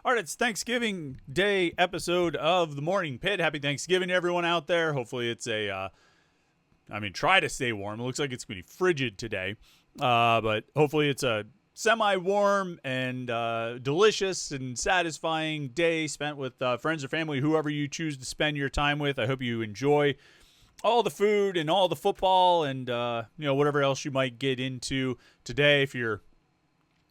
All right, it's Thanksgiving Day episode of the Morning Pitt. Happy Thanksgiving to everyone out there. Hopefully it's try to stay warm. It looks like it's going to be frigid today. But hopefully it's a semi-warm and delicious and satisfying day spent with friends or family, whoever you choose to spend your time with. I hope you enjoy all the food and all the football and whatever else you might get into today. If you're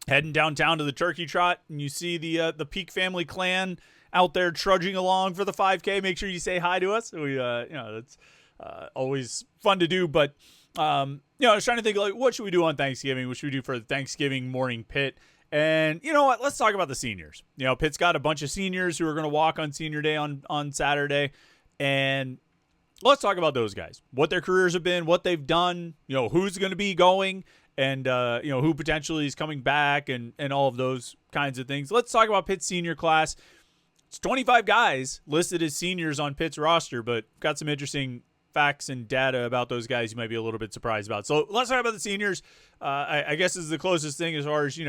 heading downtown to the turkey trot and you see the Peak family clan out there trudging along for the 5K, make sure you say hi to us. That's always fun to do. But I was trying to think, like, what should we do on Thanksgiving? What should we do for the Thanksgiving Morning Pitt? And you know what? Let's talk about the seniors. Pitt's got a bunch of seniors who are going to walk on Senior Day on Saturday, and let's talk about those guys, what their careers have been, what they've done, who's going to be going, and who potentially is coming back, and all of those kinds of things. Let's talk about Pitt's senior class. It's 25 guys listed as seniors on Pitt's roster, but got some interesting facts and data about those guys you might be a little bit surprised about. So let's talk about the seniors. I guess this is the closest thing as far as,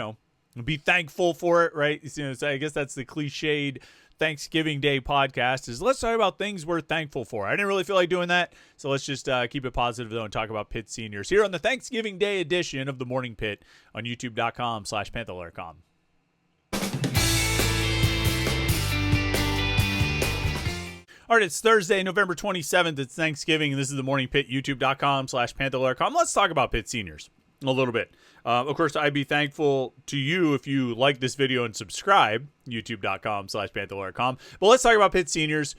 be thankful for it, right? So I guess that's the cliched Thanksgiving Day podcast, is let's talk about things we're thankful for. I didn't really feel like doing that, so let's just keep it positive, though, and talk about Pitt seniors here on the Thanksgiving Day edition of the Morning Pitt on youtube.com/Panther-Lair.com. All right, it's Thursday, November 27th. It's Thanksgiving, and this is the Morning Pitt, youtube.com/Panther-Lair.com. Let's talk about Pitt seniors a little bit. Of course, I'd be thankful to you if you like this video and subscribe, youtube.com/Panther-Lair.com. But let's talk about Pitt seniors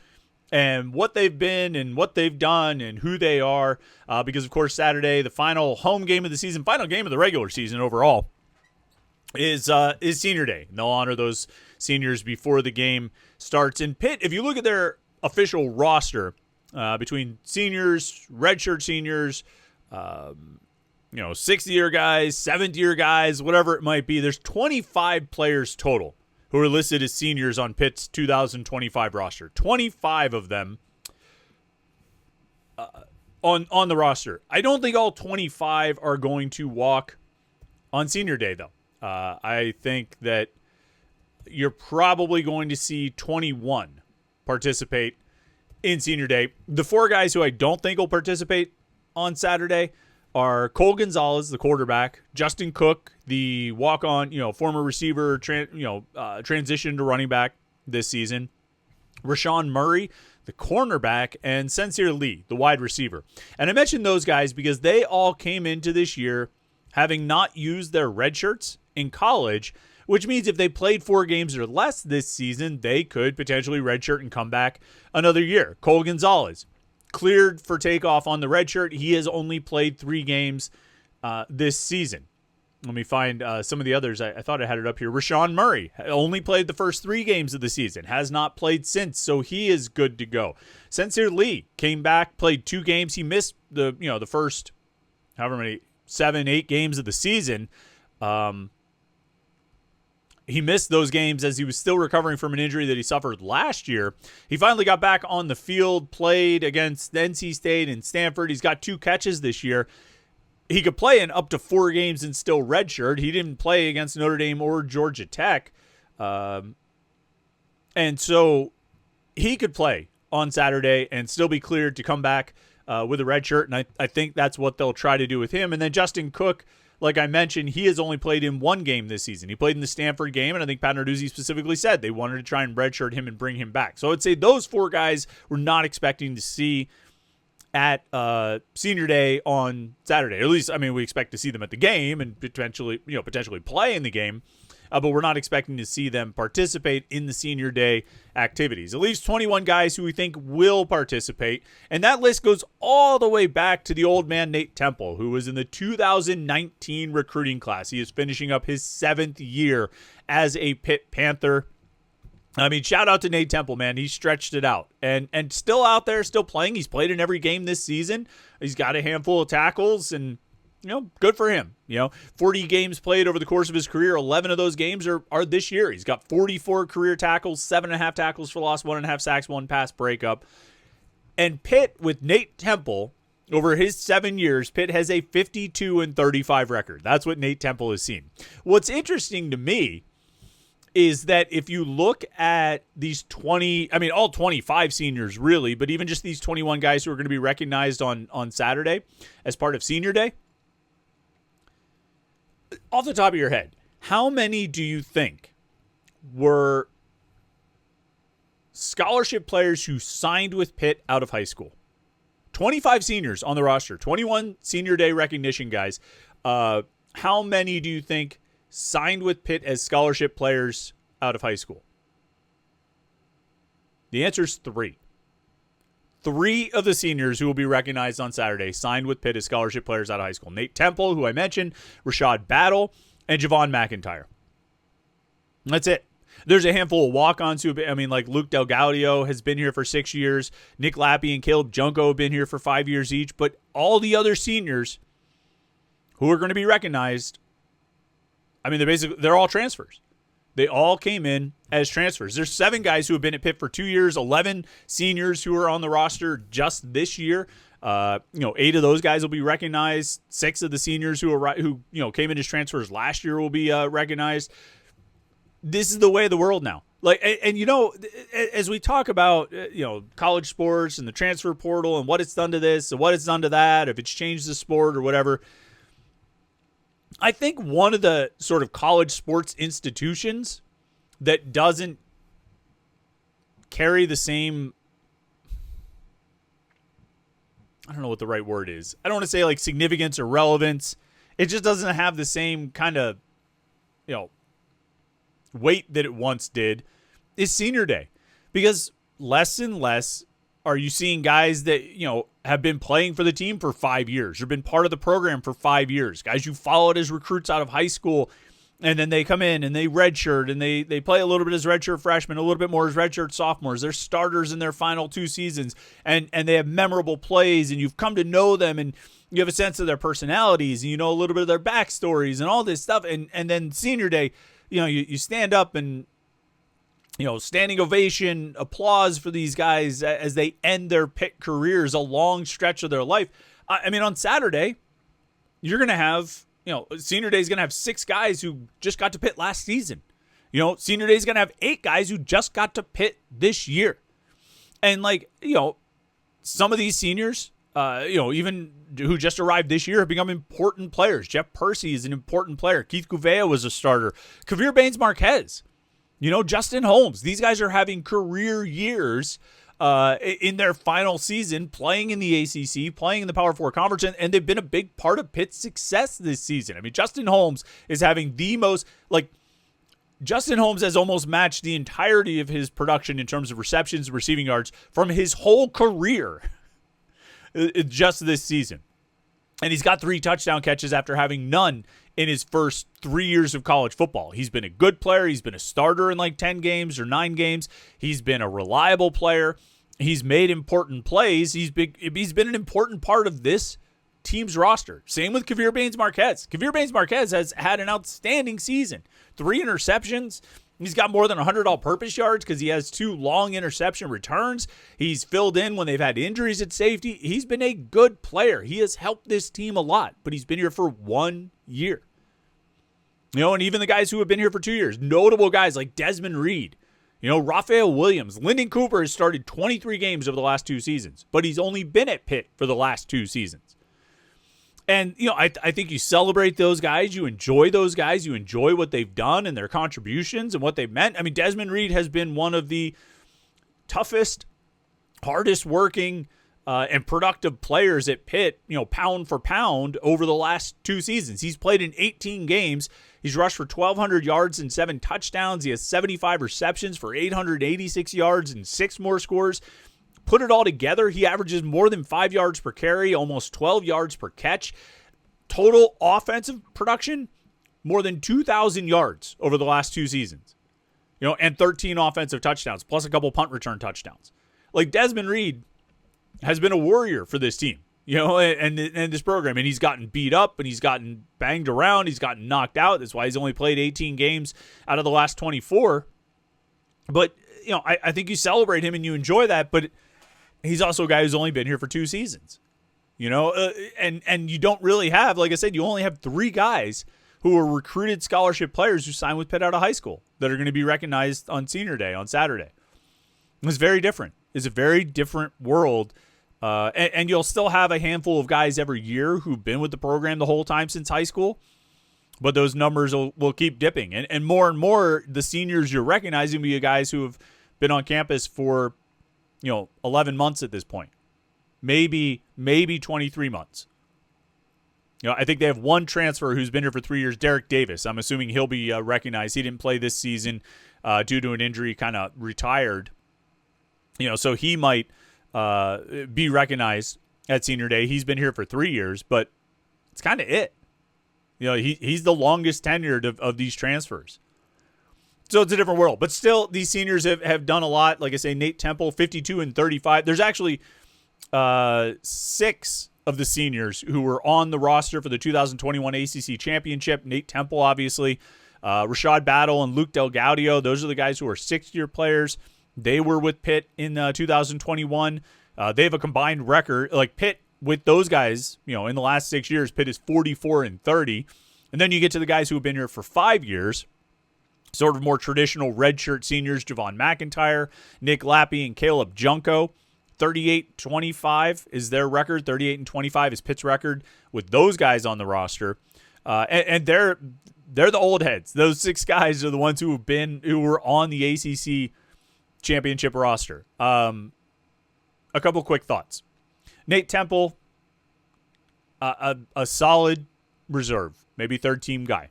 and what they've been and what they've done and who they are. Because, of course, Saturday, the final home game of the season, final game of the regular season overall, is Senior Day. And they'll honor those seniors before the game starts. And Pitt, if you look at their official roster, between seniors, redshirt seniors, 60-year guys, 70-year guys, whatever it might be, there's 25 players total who are listed as seniors on Pitt's 2025 roster. 25 of them on the roster. I don't think all 25 are going to walk on Senior Day, though. I think that you're probably going to see 21 participate in Senior Day. The four guys who I don't think will participate on Saturday are Cole Gonzalez, the quarterback, Justin Cook, the walk-on, former receiver, transition to running back this season, Rashawn Murray, the cornerback, and Sincere Lee, the wide receiver. And I mentioned those guys because they all came into this year having not used their red shirts in college, which means if they played 4 games or less this season, they could potentially redshirt and come back another year. Cole Gonzalez, cleared for takeoff on the red shirt. He has only played 3 games this season. Let me find some of the others. I thought I had it up here. Rashawn Murray only played the first 3 games of the season, has not played since, so he is good to go. Sincere Lee came back, played 2 games. He missed the first however many 7-8 games of the season. He missed those games as he was still recovering from an injury that he suffered last year. He finally got back on the field, played against NC State and Stanford. He's got 2 catches this year. He could play in up to 4 games and still redshirt. He didn't play against Notre Dame or Georgia Tech. And so he could play on Saturday and still be cleared to come back with a red shirt. And I think that's what they'll try to do with him. And then Justin Cook, like I mentioned, he has only played in 1 game this season. He played in the Stanford game, and I think Pat Narduzzi specifically said they wanted to try and redshirt him and bring him back. So I would say those 4 guys we're not expecting to see at Senior Day on Saturday. Or at least, we expect to see them at the game and potentially play in the game. But we're not expecting to see them participate in the Senior Day activities. At least 21 guys who we think will participate. And that list goes all the way back to the old man Nate Temple, who was in the 2019 recruiting class. He is finishing up his 7th year as a Pitt Panther. Shout out to Nate Temple, man. He stretched it out. And still out there, still playing. He's played in every game this season. He's got a handful of tackles, and good for him. 40 games played over the course of his career. 11 of those games are this year. He's got 44 career tackles, 7.5 tackles for loss, 1.5 sacks, 1 pass breakup. And Pitt, with Nate Temple, over his 7 years, Pitt has a 52-35 record. That's what Nate Temple has seen. What's interesting to me is that if you look at these 20, I mean, all 25 seniors really, but even just these 21 guys who are going to be recognized on Saturday as part of Senior Day, off the top of your head, how many do you think were scholarship players who signed with Pitt out of high school? 25 seniors on the roster, 21 Senior Day recognition guys. How many do you think signed with Pitt as scholarship players out of high school? The answer is 3. 3 of the seniors who will be recognized on Saturday signed with Pitt as scholarship players out of high school. Nate Temple, who I mentioned, Rashad Battle, and Javon McIntyre. That's it. There's a handful of walk-ons who have been, I mean, like Luke Del Gaudio has been here for 6 years. Nick Lappy and Caleb Junko have been here for 5 years each. But all the other seniors who are going to be recognized, I mean, they're all transfers. They all came in as transfers. There's 7 guys who have been at Pitt for 2 years, 11 seniors who are on the roster just this year. 8 of those guys will be recognized. 6 of the seniors who came in as transfers last year will be recognized. This is the way of the world now. As we talk about college sports and the transfer portal and what it's done to this and what it's done to that, if it's changed the sport or whatever, I think one of the sort of college sports institutions that doesn't carry the same, I don't know what the right word is. I don't want to say like significance or relevance. It just doesn't have the same kind of, weight that it once did, is Senior Day. Because less and less are you seeing guys that, have been playing for the team for 5 years or been part of the program for 5 years. Guys you followed as recruits out of high school, and then they come in and they redshirt and they play a little bit as redshirt freshmen, a little bit more as redshirt sophomores. They're starters in their final 2 seasons, and they have memorable plays, and you've come to know them, and you have a sense of their personalities, and you know a little bit of their backstories and all this stuff. And then Senior Day, you stand up and, standing ovation, applause for these guys as they end their Pitt careers, a long stretch of their life. I mean, on Saturday, you're going to have, Senior Day is going to have 6 guys who just got to Pitt last season. Senior Day is going to have 8 guys who just got to Pitt this year. And some of these seniors, even who just arrived this year have become important players. Jeff Percy is an important player. Keith Gouveia was a starter. Kavir Baines-Marquez, Justin Holmes. These guys are having career years in their final season, playing in the ACC, playing in the Power 4 Conference, and they've been a big part of Pitt's success this season. I mean, Justin Holmes is having the most, Justin Holmes has almost matched the entirety of his production in terms of receptions and receiving yards from his whole career just this season. And he's got 3 touchdown catches after having none in his first 3 years of college football. He's been a good player. He's been a starter in 10 games or 9 games. He's been a reliable player. He's made important plays. He's been an important part of this team's roster. Same with Kavir Baines-Marquez. Kavir Baines-Marquez has had an outstanding season. 3 interceptions. He's got more than 100 all-purpose yards because he has 2 long interception returns. He's filled in when they've had injuries at safety. He's been a good player. He has helped this team a lot, but he's been here for 1 year. And even the guys who have been here for 2 years, notable guys like Desmond Reed, Raphael Williams, Lyndon Cooper has started 23 games over the last 2 seasons, but he's only been at Pitt for the last 2 seasons. And, I think you celebrate those guys. You enjoy those guys. You enjoy what they've done and their contributions and what they've meant. I mean, Desmond Reed has been one of the toughest, hardest working, and productive players at Pitt, pound for pound over the last 2 seasons. He's played in 18 games. He's rushed for 1,200 yards and 7 touchdowns. He has 75 receptions for 886 yards and 6 more scores. Put it all together, he averages more than 5 yards per carry, almost 12 yards per catch. Total offensive production, more than 2,000 yards over the last 2 seasons. And 13 offensive touchdowns, plus a couple punt return touchdowns. Desmond Reed has been a warrior for this team, and this program. And he's gotten beat up, and he's gotten banged around. He's gotten knocked out. That's why he's only played 18 games out of the last 24. But, I think you celebrate him and you enjoy that, but he's also a guy who's only been here for 2 seasons, and you don't really have, like I said, you only have 3 guys who are recruited scholarship players who signed with Pitt out of high school that are going to be recognized on senior day on Saturday. It's very different. It's a very different world. And you'll still have a handful of guys every year who've been with the program the whole time since high school. But those numbers will keep dipping. And more, the seniors you're recognizing will be guys who have been on campus for, 11 months at this point. Maybe 23 months. I think they have one transfer who's been here for 3 years, Derek Davis. I'm assuming he'll be recognized. He didn't play this season due to an injury, kind of retired. So he might be recognized at senior day. He's been here for 3 years, but it's kind of it. He's the longest tenured of these transfers. So it's a different world. But still, these seniors have done a lot. Like I say, Nate Temple, 52 and 35. There's actually 6 of the seniors who were on the roster for the 2021 ACC Championship. Nate Temple, obviously. Rashad Battle and Luke Del Gaudio. Those are the guys who are 6-year players. They were with Pitt in 2021. They have a combined record. Like Pitt, with those guys, in the last 6 years, Pitt is 44 and 30. And then you get to the guys who have been here for 5 years. Sort of more traditional redshirt seniors, Javon McIntyre, Nick Lappy, and Caleb Junko. 38-25 is their record. 38-25 is Pitt's record with those guys on the roster. And they're the old heads. Those 6 guys are the ones who were on the ACC championship roster. A couple quick thoughts. Nate Temple, a solid reserve, maybe third-team guy.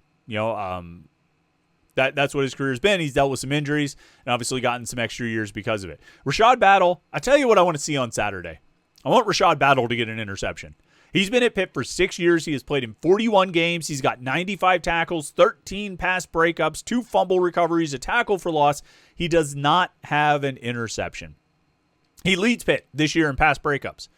That's what his career's been. He's dealt with some injuries and obviously gotten some extra years because of it. Rashad Battle, I tell you what I want to see on Saturday. I want Rashad Battle to get an interception. He's been at Pitt for 6 years. He has played in 41 games. He's got 95 tackles, 13 pass breakups, 2 fumble recoveries, a tackle for loss. He does not have an interception. He leads Pitt this year in pass breakups,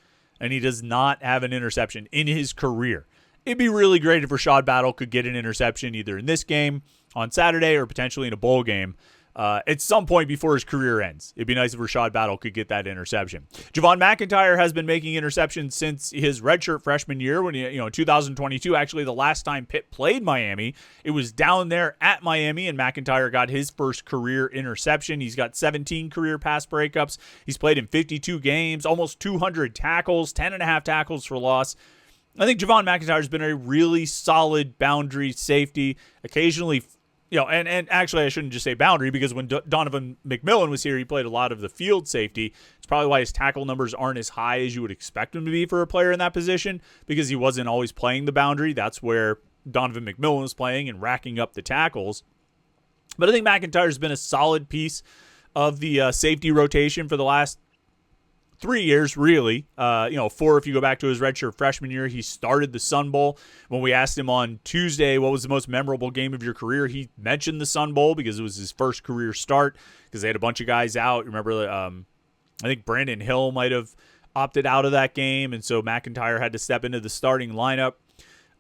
and he does not have an interception in his career. It'd be really great if Rashad Battle could get an interception either in this game on Saturday or potentially in a bowl game at some point before his career ends. It'd be nice if Rashad Battle could get that interception. Javon McIntyre has been making interceptions since his redshirt freshman year when in 2022, actually the last time Pitt played Miami. It was down there at Miami, and McIntyre got his first career interception. He's got 17 career pass breakups. He's played in 52 games, almost 200 tackles, 10.5 tackles for loss. I think Javon McIntyre has been a really solid boundary safety. Occasionally, and actually I shouldn't just say boundary, because when Donovan McMillan was here, he played a lot of the field safety. It's probably why his tackle numbers aren't as high as you would expect him to be for a player in that position, because he wasn't always playing the boundary. That's where Donovan McMillan was playing and racking up the tackles. But I think McIntyre's been a solid piece of the safety rotation for the last 3 years, really. 4 if you go back to his redshirt freshman year. He started the Sun Bowl. When we asked him on Tuesday what was the most memorable game of your career, he mentioned the Sun Bowl because it was his first career start, because they had a bunch of guys out. Remember, I think Brandon Hill might have opted out of that game, and so McIntyre had to step into the starting lineup.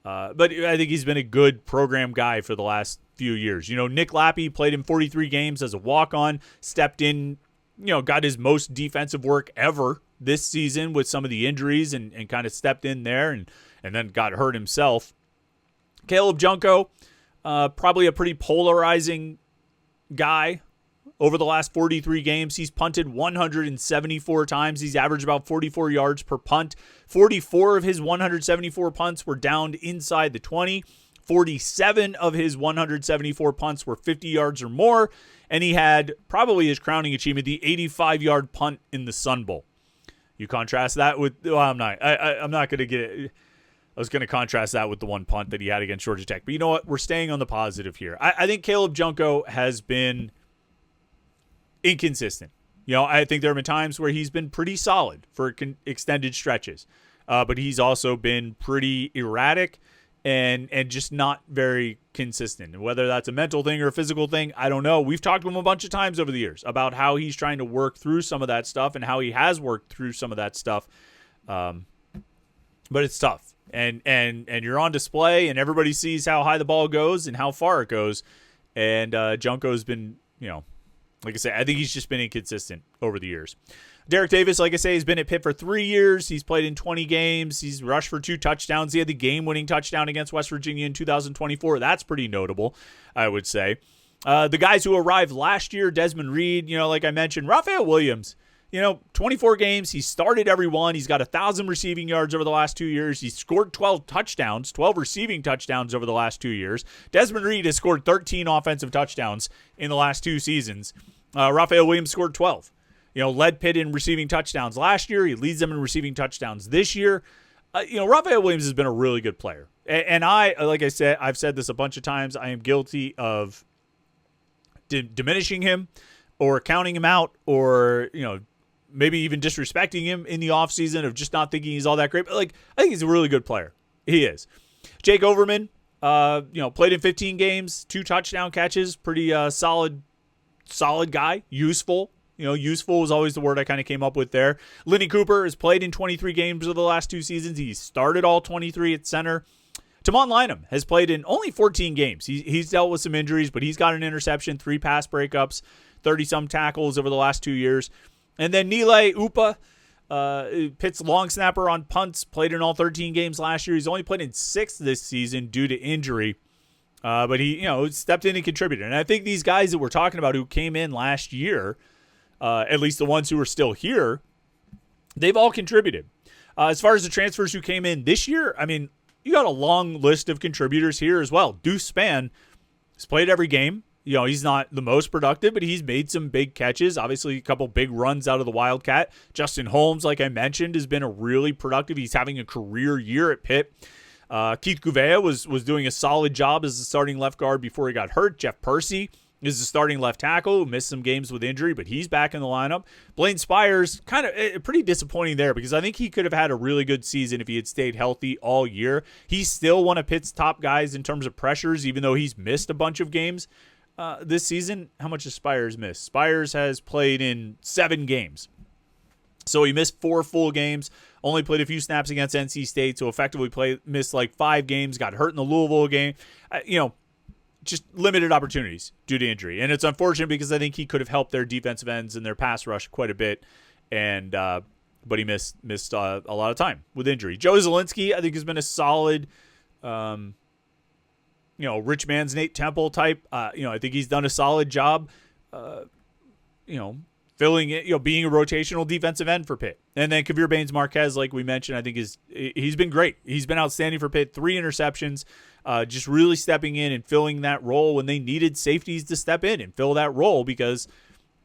But I think he's been a good program guy for the last few years. Nick Lappy played in 43 games as a walk-on, stepped in, got his most defensive work ever this season with some of the injuries and kind of stepped in there and then got hurt himself. Caleb Junko, probably a pretty polarizing guy over the last 43 games. He's punted 174 times. He's averaged about 44 yards per punt. 44 of his 174 punts were downed inside the 20. 47 of his 174 punts were 50 yards or more. And he had probably his crowning achievement, the 85-yard punt in the Sun Bowl. You contrast that with, I'm not going to get it. I was going to contrast that with the one punt that he had against Georgia Tech. But you know what? We're staying on the positive here. I think Caleb Junko has been inconsistent. I think there have been times where he's been pretty solid for extended stretches. But he's also been pretty erratic and just not very consistent. And whether that's a mental thing or a physical thing, I don't know. We've talked to him a bunch of times over the years about how he's trying to work through some of that stuff and how he has worked through some of that stuff. But it's tough. And you're on display, and everybody sees how high the ball goes and how far it goes. And Junko's been, like I say, I think he's just been inconsistent over the years. Derek Davis, like I say, has been at Pitt for 3 years. He's played in 20 games. He's rushed for 2 touchdowns. He had the game-winning touchdown against West Virginia in 2024. That's pretty notable, I would say. The guys who arrived last year, Desmond Reed, like I mentioned, Raphael Williams, 24 games. He started every one. He's got 1,000 receiving yards over the last 2 years. He's scored 12 touchdowns, 12 receiving touchdowns over the last 2 years. Desmond Reed has scored 13 offensive touchdowns in the last 2 seasons. Raphael Williams scored 12. Led Pitt in receiving touchdowns last year. He leads them in receiving touchdowns this year. Raphael Williams has been a really good player. And like I said, I've said this a bunch of times, I am guilty of diminishing him or counting him out or, maybe even disrespecting him in the offseason of just not thinking he's all that great. But, I think he's a really good player. He is. Jake Overman, played in 15 games, 2 touchdown catches, pretty solid guy, useful. Useful was always the word I kind of came up with there. Lenny Cooper has played in 23 games over the last 2 seasons. He started all 23 at center. Tamon Lynham has played in only 14 games. He's dealt with some injuries, but he's got an interception, 3 pass breakups, 30-some tackles over the last 2 years. And then Nile Upa, Pitt's long snapper on punts, played in all 13 games last year. He's only played in 6 this season due to injury. But he, stepped in and contributed. And I think these guys that we're talking about who came in last year, at least the ones who are still here, they've all contributed. As far as the transfers who came in this year, you got a long list of contributors here as well. Deuce Spann has played every game. He's not the most productive, but he's made some big catches. Obviously, a couple big runs out of the Wildcat. Justin Holmes, like I mentioned, has been a really productive. He's having a career year at Pitt. Keith Gouveia was doing a solid job as the starting left guard before he got hurt. Jeff Percy is the starting left tackle who missed some games with injury, but he's back in the lineup. Blaine Spires, kind of pretty disappointing there because I think he could have had a really good season if he had stayed healthy all year. He's still one of Pitt's top guys in terms of pressures, even though he's missed a bunch of games this season. How much has Spires missed? Spires has played in 7 games. So he missed 4 full games, only played a few snaps against NC State, so effectively missed 5 games, got hurt in the Louisville game. Just limited opportunities due to injury. And it's unfortunate because I think he could have helped their defensive ends and their pass rush quite a bit. And but he missed a lot of time with injury. Joe Zielinski, I think, has been a solid, rich man's Nate Temple type. I think he's done a solid job, filling it, being a rotational defensive end for Pitt. And then Kavir Baines-Marquez, like we mentioned, I think he's been great. He's been outstanding for Pitt. 3 interceptions, just really stepping in and filling that role when they needed safeties to step in and fill that role because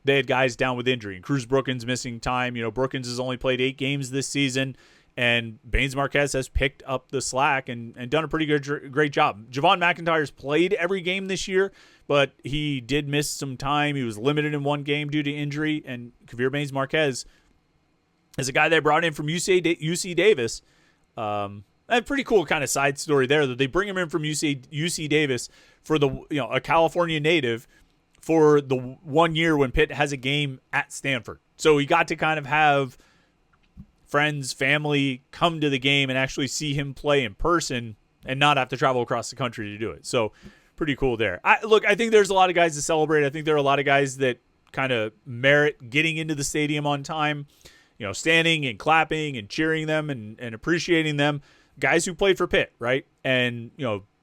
they had guys down with injury. And Cruz Brookins missing time. Brookins has only played 8 games this season, and Baines-Marquez has picked up the slack and done a pretty great job. Javon McIntyre's played every game this year, but he did miss some time. He was limited in 1 game due to injury, and Kavir Baines-Marquez is a guy they brought in from UC Davis. A pretty cool kind of side story there that they bring him in from UC Davis for a California native for the 1 year when Pitt has a game at Stanford. So he got to kind of have friends, family come to the game and actually see him play in person and not have to travel across the country to do it. So pretty cool there. I think there's a lot of guys to celebrate. I think there are a lot of guys that kind of merit getting into the stadium on time, standing and clapping and cheering them and appreciating them. Guys who played for Pitt, right? And,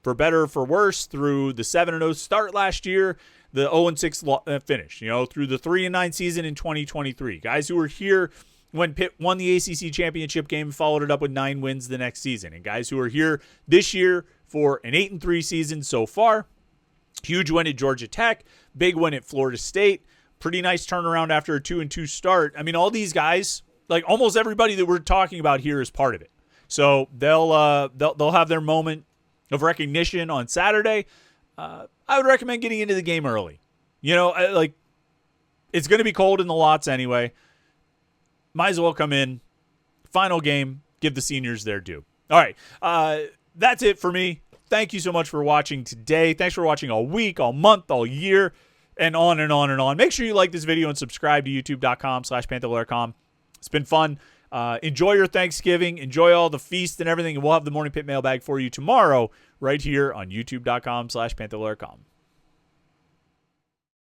for better or for worse, through the 7-0 start last year, the 0-6 finish, through the 3-9 season in 2023. Guys who were here when Pitt won the ACC championship game and followed it up with 9 wins the next season. And guys who are here this year for an 8-3 season so far. Huge win at Georgia Tech, big win at Florida State, pretty nice turnaround after a 2-2 start. All these guys, almost everybody that we're talking about here is part of it. So they'll have their moment of recognition on Saturday. I would recommend getting into the game early. It's going to be cold in the lots anyway. Might as well come in. Final game, give the seniors their due. All right, that's it for me. Thank you so much for watching today. Thanks for watching all week, all month, all year, and on and on and on. Make sure you like this video and subscribe to youtube.com/Panther-Lair.com. It's been fun. Enjoy your Thanksgiving. Enjoy all the feast and everything. And we'll have the Morning Pitt mailbag for you tomorrow right here on youtube.com/Panther-Lair.com.